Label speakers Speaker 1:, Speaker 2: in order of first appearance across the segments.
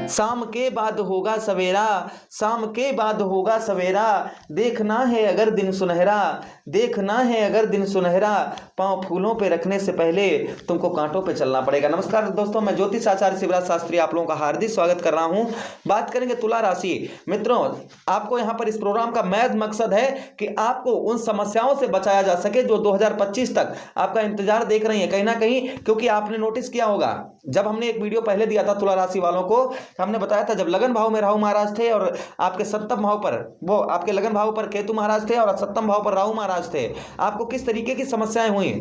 Speaker 1: शाम के बाद होगा सवेरा, शाम के बाद होगा सवेरा, देखना है अगर दिन सुनहरा, देखना है अगर दिन सुनहरा, पांव फूलों पे रखने से पहले तुमको कांटों पे चलना पड़ेगा। नमस्कार दोस्तों, मैं ज्योतिष आचार्य शिवराज शास्त्री आप लोगों का हार्दिक स्वागत कर रहा हूं। बात करेंगे तुला राशि। मित्रों, आपको यहां पर इस प्रोग्राम का महज मकसद है कि आपको उन समस्याओं से बचाया जा सके जो 2025 तक आपका इंतजार देख रही है कहीं ना कहीं। क्योंकि आपने नोटिस किया होगा, जब हमने एक वीडियो पहले दिया था तुला राशि वालों को, हमने बताया था जब लगन भाव में राहु महाराज थे और आपके सप्तम भाव पर, वो आपके लगन भाव पर केतु महाराज थे और सप्तम भाव पर राहु महाराज थे, आपको किस तरीके की समस्याएं हुई।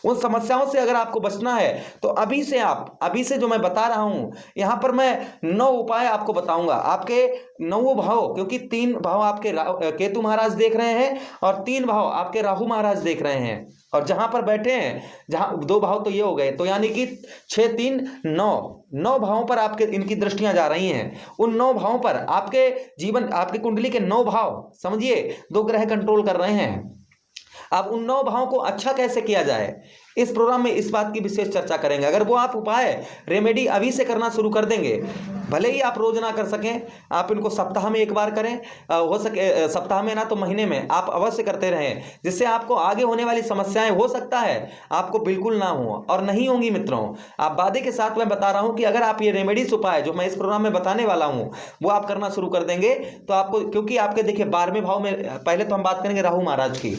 Speaker 1: उन समस्याओं से अगर आपको बचना है तो अभी से जो मैं बता रहा हूं, यहां पर मैं 9 उपाय आपको बताऊंगा। आपके 9 भाव, क्योंकि 3 भाव आपके केतु महाराज देख रहे हैं और 3 भाव आपके राहु महाराज देख रहे हैं, और जहां पर बैठे हैं, जहां 2 भाव तो ये हो गए, तो यानी कि 6 3 9 भावों पर आपके इनकी दृष्टियां जा रही हैं। उन 9 भावों पर आपके जीवन, आपकी कुंडली के 9 भाव, समझिए 2 ग्रह कंट्रोल कर रहे हैं। अब उन 9 भावों को अच्छा कैसे किया जाए, इस प्रोग्राम में इस बात की विशेष चर्चा करेंगे। अगर वो आप उपाय, रेमेडी अभी से करना शुरू कर देंगे, भले ही आप रोज ना कर सकें, आप इनको सप्ताह में एक बार करें, हो सके सप्ताह में ना तो महीने में आप अवश्य करते रहें, जिससे आपको आगे होने वाली समस्याएं, हो सकता है आपको बिल्कुल ना हो और नहीं होंगी। मित्रों, आप वादे के साथ मैं बता रहा हूं कि अगर आप ये रेमेडीज उपाय जो मैं इस प्रोग्राम में बताने वाला हूं वो आप करना शुरू कर देंगे तो आपको, क्योंकि आपके देखिए 12वें भाव में, पहले तो हम बात करेंगे राहु महाराज की।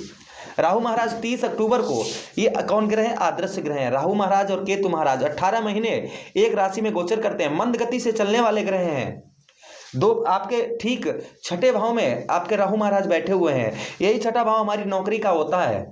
Speaker 1: राहु महाराज 30 अक्टूबर को, ये कौन ग्रह है? आदर्श ग्रह है। राहु महाराज और केतु महाराज 18 महीने एक राशि में गोचर करते हैं, मंद गति से चलने वाले ग्रह हैं। 2 आपके ठीक 6ठे भाव में आपके राहु महाराज बैठे हुए हैं। यही 6ठा भाव हमारी नौकरी का होता है।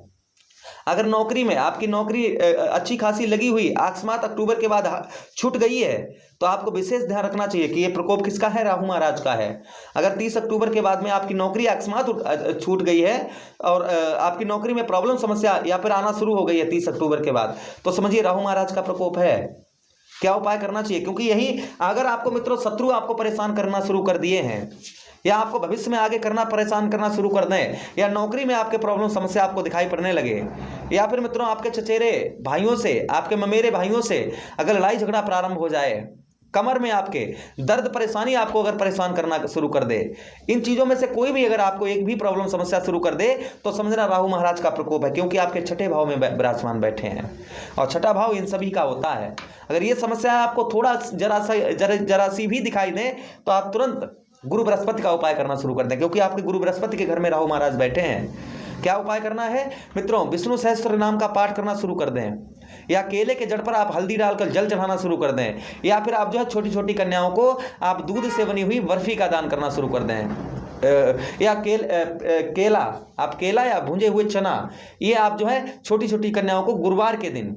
Speaker 1: अगर नौकरी में आपकी नौकरी अच्छी खासी लगी हुई, अकस्मात अक्टूबर के बाद छूट गई है, तो आपको विशेष ध्यान रखना चाहिए कि ये प्रकोप किसका है? राहु महाराज का है। अगर 30 अक्टूबर के बाद में आपकी नौकरी अकस्मात छूट गई है और आपकी नौकरी में प्रॉब्लम, समस्या या फिर आना शुरू हो गई है 30 अक्टूबर के बाद, तो समझिए राहु महाराज का प्रकोप है। क्या उपाय करना चाहिए? क्योंकि यही, अगर आपको मित्रों शत्रु आपको परेशान करना शुरू कर दिए हैं, या आपको भविष्य में आगे परेशान करना शुरू कर दें, या नौकरी में आपके प्रॉब्लम समस्या आपको दिखाई पड़ने लगे, या फिर मित्रों आपके चचेरे भाइयों से, आपके ममेरे भाइयों से अगर लड़ाई झगड़ा प्रारंभ हो जाए, कमर में आपके दर्द परेशानी आपको अगर परेशान करना शुरू कर दे, इन चीजों में से कोई भी अगर आपको एक भी प्रॉब्लम समस्या शुरू कर दे, तो समझना राहु महाराज का प्रकोप है। क्योंकि आपके 6ठे भाव में विराजमान बैठे हैं और 6ठा भाव इन सभी का होता है। अगर ये समस्या आपको थोड़ा जरा सी भी दिखाई दे, तो आप तुरंत गुरु बृहस्पति का उपाय करना शुरू कर दें, क्योंकि आपके गुरु बृहस्पति के घर में राहु महाराज बैठे हैं। क्या उपाय करना है मित्रों? विष्णु सहस्त्र नाम का पाठ करना शुरू कर दें, या केले के जड़ पर आप हल्दी डालकर जल चढ़ाना शुरू कर दें, या फिर आप जो है छोटी छोटी कन्याओं को आप दूध से बनी हुई बर्फी का दान करना शुरू कर दें, या केला, आप केला या भुंजे हुए चना, ये आप जो है छोटी छोटी कन्याओं को गुरुवार के दिन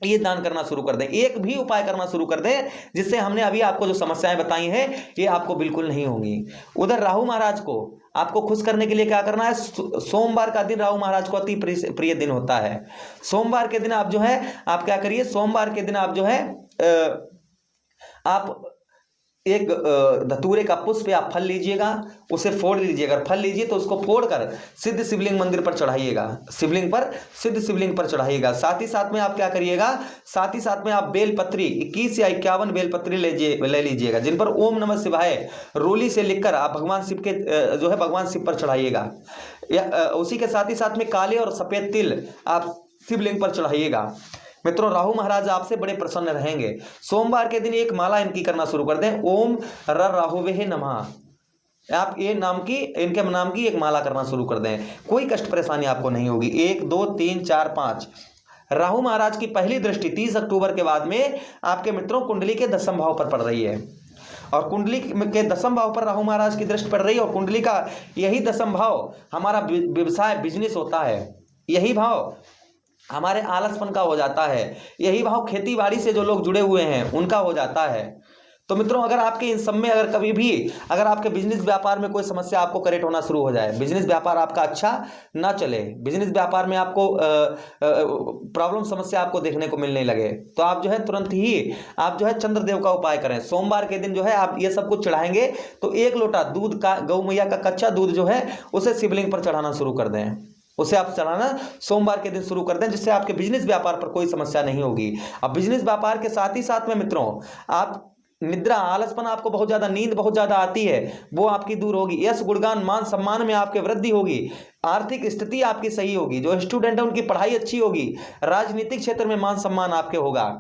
Speaker 1: ये दान करना शुरू कर दें। एक भी उपाय करना शुरू कर दें, जिससे हमने अभी आपको जो समस्याएं बताई हैं ये आपको बिल्कुल नहीं होंगी। उधर राहु महाराज को आपको खुश करने के लिए क्या करना है? सोमवार का दिन राहु महाराज को अति प्रिय दिन होता है। सोमवार के दिन आप जो है, आप क्या करिए, सोमवार के दिन आप जो है आप एक धतूरे का पुष्प या फल लीजिएगा, उसे फोड़ लीजिएगा। फल लीजिए तो उसको फोड़कर सिद्ध शिवलिंग मंदिर पर चढ़ाइएगा, सिद्ध शिवलिंग पर चढ़ाइएगा। साथ ही साथ में आप क्या करिएगा, साथ ही साथ में आप बेलपत्री 21 या 51 बेलपत्री ले लीजिएगा, जिन पर ओम नमः शिवाय रोली से लिखकर आप भगवान शिव के जो है भगवान शिव पर चढ़ाइएगा। या उसी के साथ ही साथ में काले और सफेद तिल आप शिवलिंग पर चढ़ाइएगा। मित्रों, राहु महाराज आपसे बड़े प्रसन्न रहेंगे। सोमवार के दिन एक माला इनकी करना शुरू कर दें, ओम र राहुवे नमः। आप ये इनके नाम की एक माला करना शुरू कर दें, कोई कष्ट परेशानी आपको नहीं होगी। 1 2 3 4 5 राहु महाराज की पहली दृष्टि 30 अक्टूबर के बाद में आपके मित्रों कुंडली के 10वें भाव पर पड़ रही है, और कुंडली के 10वें भाव पर राहु महाराज की दृष्टि पड़ रही है। और कुंडली का यही 10वां भाव हमारा व्यवसाय, बिजनेस होता है। यही भाव हमारे आलसपन का हो जाता है। यही भाव खेती बाड़ी से जो लोग जुड़े हुए हैं उनका हो जाता है। तो मित्रों, अगर आपके इन सब में अगर कभी भी अगर आपके बिजनेस व्यापार में कोई समस्या आपको करेक्ट होना शुरू हो जाए, बिजनेस व्यापार आपका अच्छा ना चले, बिजनेस व्यापार में आपको प्रॉब्लम समस्या आपको देखने को मिलने लगे, तो आप जो है तुरंत ही आप जो है चंद्रदेव का उपाय करें। सोमवार के दिन जो है आप ये सब कुछ चढ़ाएंगे तो 1 लोटा दूध का, गौ मैया का कच्चा दूध जो है उसे शिवलिंग पर चढ़ाना शुरू कर दें। उसे आप चढ़ाना सोमवार के दिन शुरू कर दें, जिससे आपके बिजनेस व्यापार पर कोई समस्या नहीं होगी। अब बिजनेस व्यापार के साथ ही साथ में मित्रों, आप निद्रा, आलसपन, आपको बहुत ज्यादा नींद बहुत ज्यादा आती है, वो आपकी दूर होगी। यश, गुणगान, मान सम्मान में आपके वृद्धि होगी। आर्थिक स्थिति आपकी सही होगी। जो स्टूडेंट है उनकी पढ़ाई अच्छी होगी। राजनीतिक क्षेत्र में मान सम्मान आपके होगा।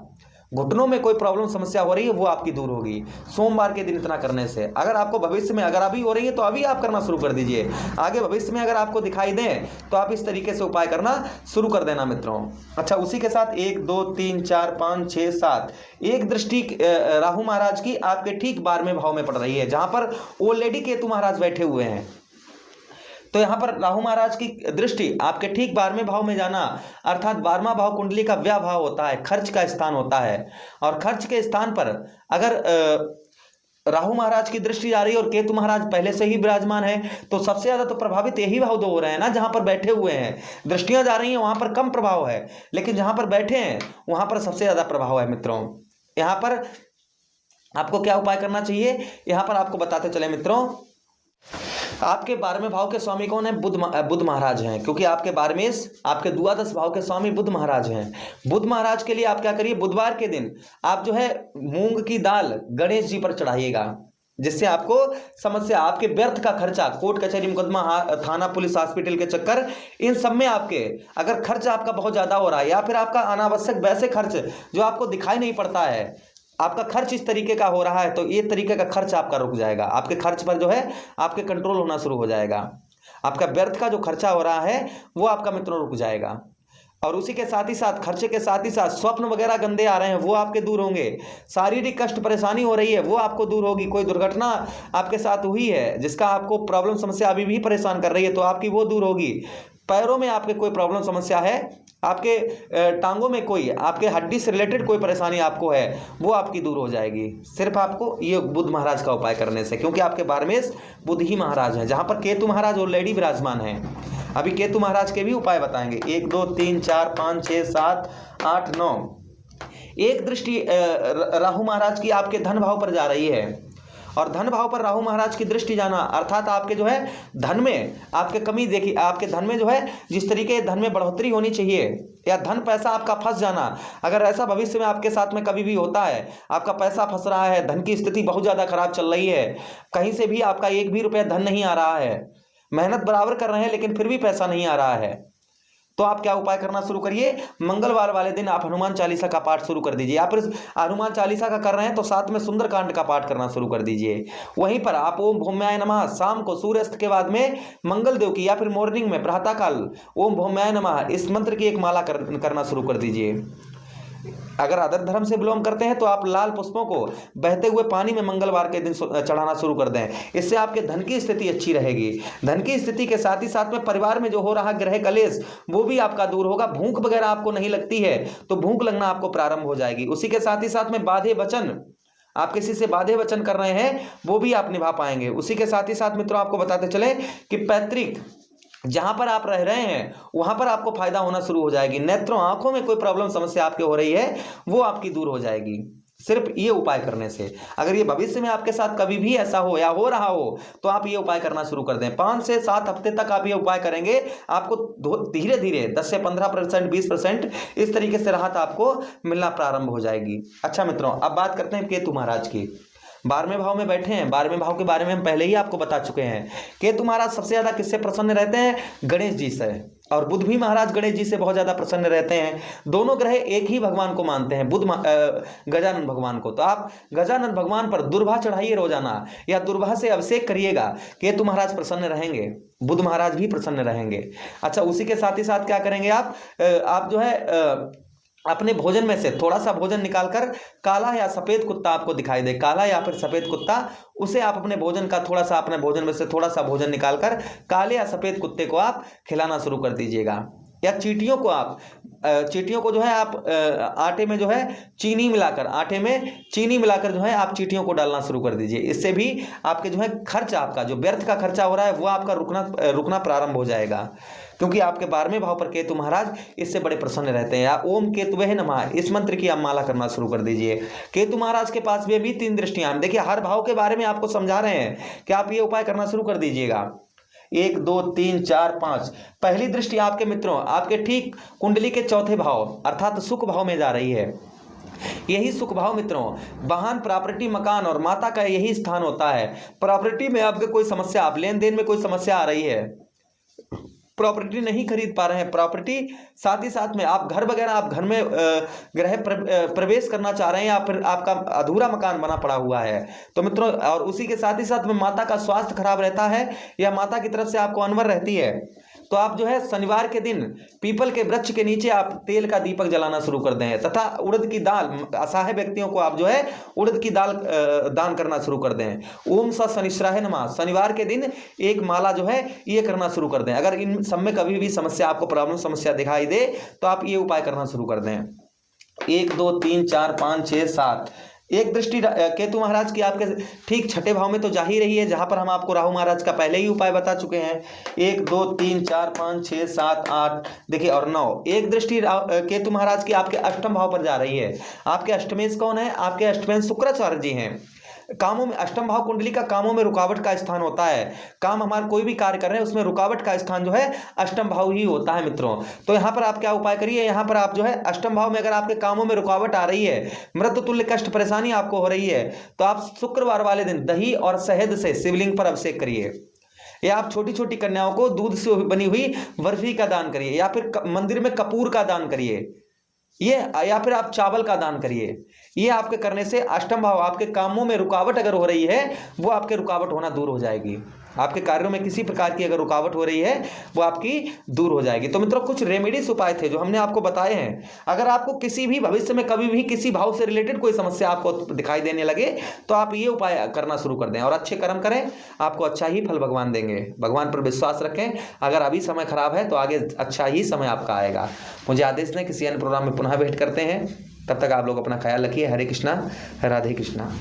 Speaker 1: घुटनों में कोई प्रॉब्लम समस्या हो रही है वो आपकी दूर होगी सोमवार के दिन इतना करने से। अगर आपको भविष्य में अगर अभी हो रही है तो अभी आप करना शुरू कर दीजिए। आगे भविष्य में अगर आपको दिखाई दें तो आप इस तरीके से उपाय करना शुरू कर देना मित्रों। अच्छा, उसी के साथ 1 2 3 4 5 6 7 एक दृष्टि राहु महाराज की आपके ठीक 12वें भाव में पड़ रही है, जहां पर ऑलरेडी केतु महाराज बैठे हुए हैं। तो यहां पर राहु महाराज की दृष्टि आपके ठीक 12वें भाव में जाना, अर्थात 12वां भाव कुंडली का व्यय भाव होता है, खर्च का स्थान होता है। और खर्च के स्थान पर अगर राहु महाराज की दृष्टि जा रही है और केतु महाराज पहले से ही विराजमान है, तो सबसे ज्यादा तो प्रभावित यही भाव दो हो रहे हैं ना, जहां पर बैठे हुए हैं। दृष्टियां जा रही हैं वहां पर कम प्रभाव है, लेकिन जहां पर बैठे हैं वहां पर सबसे ज्यादा प्रभाव है मित्रों। यहां पर आपको क्या उपाय करना चाहिए, यहां पर आपको बताते चले मित्रों। आपके 12वें भाव के स्वामी कौन है? बुध महाराज हैं, क्योंकि आपके 12वें आपके द्वादश भाव के स्वामी बुध महाराज हैं। बुध महाराज के लिए आप क्या करिए, बुधवार के दिन आप जो है मूंग की दाल गणेश जी पर चढ़ाइएगा, जिससे आपको समस्या, आपके व्यर्थ का खर्चा, कोर्ट कचहरी मुकदमा, थाना पुलिस हॉस्पिटल के चक्कर, इन सब में आपके अगर खर्च आपका बहुत ज्यादा हो रहा है, या फिर आपका अनावश्यक वैसे खर्च जो आपको दिखाई नहीं पड़ता है, आपका खर्च इस तरीके का हो रहा है, तो ये तरीके का खर्च आपका रुक जाएगा। आपके खर्च पर जो है आपके कंट्रोल होना शुरू हो जाएगा। आपका व्यर्थ का जो खर्चा हो रहा है वो आपका मित्रों रुक जाएगा। और उसी के साथ ही साथ, खर्चे के साथ ही साथ, स्वप्न वगैरह गंदे आ रहे हैं वो आपके दूर होंगे। शारीरिक कष्ट परेशानी हो रही है वो आपको दूर होगी। कोई दुर्घटना आपके साथ हुई है जिसका आपको प्रॉब्लम समस्या अभी भी परेशान कर रही है, तो आपकी वो दूर होगी। पैरों में आपके कोई प्रॉब्लम समस्या है, आपके टांगों में कोई, आपके हड्डी से रिलेटेड कोई परेशानी आपको है, वो आपकी दूर हो जाएगी सिर्फ आपको ये बुध महाराज का उपाय करने से, क्योंकि आपके 12वें बुध ही महाराज हैं, जहां पर केतु महाराज ऑलरेडी विराजमान हैं। अभी केतु महाराज के भी उपाय बताएंगे। 1 2 3 4 5 6 7 8 9 एक दृष्टि राहु महाराज की आपके धन भाव पर जा रही है, और धन भाव पर राहु महाराज की दृष्टि जाना, अर्थात आपके जो है धन में आपके कमी देखी, आपके धन में जो है जिस तरीके धन में बढ़ोतरी होनी चाहिए, या धन पैसा आपका फंस जाना, अगर ऐसा भविष्य में आपके साथ में कभी भी होता है, आपका पैसा फंस रहा है, धन की स्थिति बहुत ज्यादा खराब चल रही है, कहीं से भी आपका एक भी रुपया धन नहीं आ रहा है, मेहनत बराबर कर रहे हैं लेकिन फिर भी पैसा नहीं आ रहा है, तो आप क्या उपाय करना शुरू करिए। मंगलवार वाले दिन आप हनुमान चालीसा का पाठ शुरू कर दीजिए, या फिर हनुमान चालीसा का कर रहे हैं तो साथ में सुंदरकांड का पाठ करना शुरू कर दीजिए। वहीं पर आप ओम भौम्याय नमः शाम को सूर्यास्त के बाद में मंगल देव की, या फिर मॉर्निंग में प्रातः काल ओम भौम्याय नमः इस मंत्र की एक माला करना शुरू कर दीजिए। अगर अदर धर्म से बिलोंग करते हैं तो आप लाल पुष्पों को बहते हुए पानी में मंगलवार के दिन चढ़ाना शुरू कर दें। इससे आपके धन की स्थिति अच्छी रहेगी। धन की स्थिति के साथ ही साथ में परिवार में जो हो रहा ग्रह कलेश वो भी आपका दूर होगा। भूख वगैरह आपको नहीं लगती है तो भूख लगना आपको प्रारंभ हो जाएगी। उसी के साथ ही साथ में बाधे वचन, आप किसी से बाधे वचन कर रहे हैं वो भी आप निभा पाएंगे। उसी के साथ ही साथ मित्रों आपको बताते चले कि पैतृक जहां पर आप रह रहे हैं वहां पर आपको फायदा होना शुरू हो जाएगी। नेत्रों, आंखों में कोई प्रॉब्लम समस्या आपके हो रही है वो आपकी दूर हो जाएगी सिर्फ ये उपाय करने से। अगर ये भविष्य में आपके साथ कभी भी ऐसा हो या हो रहा हो तो आप ये उपाय करना शुरू कर दें। 5 से 7 हफ्ते तक आप ये उपाय करेंगे, आपको धीरे धीरे 10 से 15%, 20% इस तरीके से राहत आपको मिलना प्रारंभ हो जाएगी। अच्छा मित्रों, अब बात करते हैं केतु महाराज की। 12वें भाव में बैठे हैं। 12वें भाव के बारे में हम पहले ही आपको बता चुके हैं। केतु महाराज सबसे ज्यादा किससे प्रसन्न रहते हैं? गणेश जी से। और बुध भी महाराज गणेश जी से बहुत ज्यादा प्रसन्न रहते हैं। दोनों ग्रह एक ही भगवान को मानते हैं, गजानन भगवान को। तो आप गजानन भगवान पर दुर्भा चढ़ाइए रोजाना, या दुर्भा से अभिषेक करिएगा। केतु महाराज प्रसन्न रहेंगे, बुध महाराज भी प्रसन्न रहेंगे। अच्छा, उसी के साथ ही साथ क्या करेंगे आप जो है अपने भोजन में से थोड़ा सा भोजन निकालकर, काला या सफेद कुत्ता आपको दिखाई दे, काला या फिर सफेद कुत्ता, उसे आप अपने भोजन का थोड़ा सा, अपने भोजन में से थोड़ा सा भोजन निकालकर काले या सफेद कुत्ते को आप खिलाना शुरू कर दीजिएगा। या चींटियों को जो है आप आटे में जो है चीनी मिलाकर जो है आप चींटियों को डालना शुरू कर दीजिए। इससे भी आपके जो है खर्च, आपका जो व्यर्थ का खर्चा हो रहा है वो आपका रुकना प्रारंभ हो जाएगा, क्योंकि आपके 12वें भाव पर केतु महाराज इससे बड़े प्रसन्न रहते हैं। या ओम केतुवे नमः इस मंत्र की आप माला करना शुरू कर दीजिए। केतु महाराज के पास भी अभी 3 दृष्टियां हैं। देखिए, हर भाव के बारे में आपको समझा रहे हैं कि आप ये उपाय करना शुरू कर दीजिएगा। 1 2 3 4 5 पहली दृष्टि आपके मित्रों आपके ठीक कुंडली के चौथे भाव अर्थात सुख भाव में जा रही है। यही सुख भाव मित्रों, वाहन, प्रॉपर्टी, मकान और माता का यही स्थान होता है। प्रॉपर्टी में आपके कोई समस्या, आप लेन देन में कोई समस्या आ रही है, प्रॉपर्टी नहीं खरीद पा रहे हैं, प्रॉपर्टी साथ ही साथ में आप घर वगैरह, आप घर में गृह प्रवेश करना चाह रहे हैं, या फिर आपका अधूरा मकान बना पड़ा हुआ है तो मित्रों, और उसी के साथ ही साथ में माता का स्वास्थ्य खराब रहता है या माता की तरफ से आपको अनवर रहती है, तो आप जो है शनिवार के दिन पीपल के वृक्ष के नीचे आप तेल का दीपक जलाना शुरू कर दें, तथा उड़द की दाल, असहाय व्यक्तियों को आप जो है उड़द की दाल दान करना शुरू कर दें। ओम स शनिश्चराय नमः, शनिवार के दिन एक माला जो है ये करना शुरू कर दें। अगर इन सब में कभी भी समस्या, आपको प्रॉब्लम समस्या दिखाई दे तो आप ये उपाय करना शुरू कर दें। 1 2 3 4 5 6 7 एक दृष्टि केतु महाराज की आपके ठीक छठे भाव में तो जा ही रही है, जहां पर हम आपको राहु महाराज का पहले ही उपाय बता चुके हैं। 1 2 3 4 5 6 7 8 देखिए और 9, एक दृष्टि केतु महाराज की आपके अष्टम भाव पर जा रही है। आपके अष्टमेश कौन है? आपके अष्टमेश शुक्राचार्य जी हैं। कामों में अष्टम भाव कुंडली का कामों में रुकावट का स्थान होता है। काम हमारा कोई भी कार्य कर रहे हैं उसमें रुकावट का स्थान जो है अष्टम भाव ही होता है मित्रों। तो यहाँ पर आप क्या उपाय करिए, यहाँ पर आप जो है अष्टम भाव में अगर आपके कामों में रुकावट आ रही है, मृत्यु तुल्य कष्ट परेशानी आपको हो रही है, तो आप शुक्रवार वाले दिन दही और शहद से शिवलिंग पर अभिषेक करिए, या आप छोटी छोटी कन्याओं को दूध से बनी हुई बर्फी का दान करिए, या फिर मंदिर में कपूर का दान करिए, ये, या फिर आप चावल का दान करिए। ये आपके करने से अष्टम भाव, आपके कामों में रुकावट अगर हो रही है वो आपके रुकावट होना दूर हो जाएगी। आपके कार्यों में किसी प्रकार की अगर रुकावट हो रही है वो आपकी दूर हो जाएगी। तो मित्रों कुछ रेमेडीज उपाय थे जो हमने आपको बताए हैं। अगर आपको किसी भी भविष्य में कभी भी किसी भाव से रिलेटेड कोई समस्या आपको दिखाई देने लगे तो आप ये उपाय करना शुरू कर दें और अच्छे कर्म करें, आपको अच्छा ही फल भगवान देंगे। भगवान पर विश्वास रखें। अगर अभी समय खराब है तो आगे अच्छा ही समय आपका आएगा। मुझे आदेश दें, किसी अन्य प्रोग्राम में पुनः भेंट करते हैं। तब तक आप लोग अपना ख्याल रखिए। हरे कृष्णा, राधे कृष्णा।